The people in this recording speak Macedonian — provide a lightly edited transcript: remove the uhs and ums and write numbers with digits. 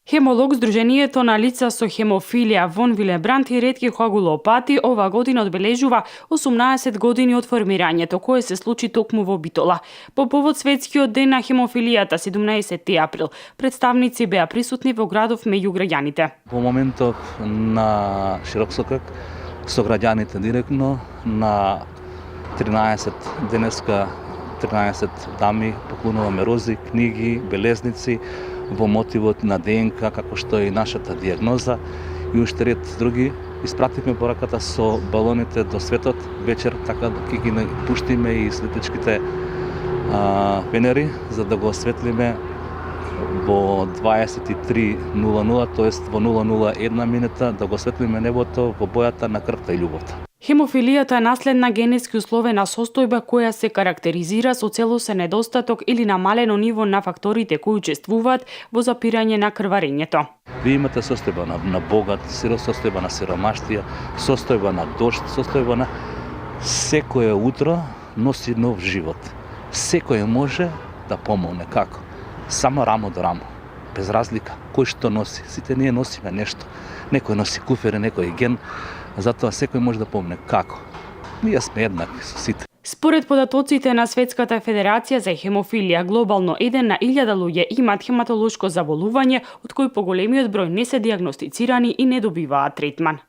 Хемолог Сдруженијето на лица со хемофилија Вон Вилебрант и ретки коагулопати ова година одбележува 18 години од формирањето, кое се случи токму во Битола. По повод Светскиот ден на хемофилијата 17 април, представници беа присутни во градов меѓу граѓаните. Во моментов на широк сокак со граѓаните директно на 13 денеска 13 дами поклонуваме рози, книги, белезници во мотивот на ДНК, како што е и нашата диагноза и уште ред други. Испративме пораката со балоните до светот вечер, така да ќе ги пуштиме и светличките фенери, за да го осветлиме во 23:00, тоест во 0:01 минута, да го осветлиме небото во бојата на крвта и љубовта. Хемофилијата е наследна генетски условена состојба која се карактеризира со целосен недостаток или намалено ниво на факторите кои учествуваат во запирање на крварењето. Ви имате состојба на богат, состојба на сиромаштија, состојба на дожд, состојба на секое утро носи нов живот. Секој може да помогне. Како? Само рамо до рамо. Без разлика кој што носи. Сите ние носиме нешто. Некој носи куфери, некој ген. Затоа секој може да помне. Како? Ние сме еднакви со сите. Според податоците на Светската федерација за хемофилија, глобално 1 на 1000 луѓе имаат хематолошко заболување, од кои поголемиот број не се дијагностицирани и не добиваат третман.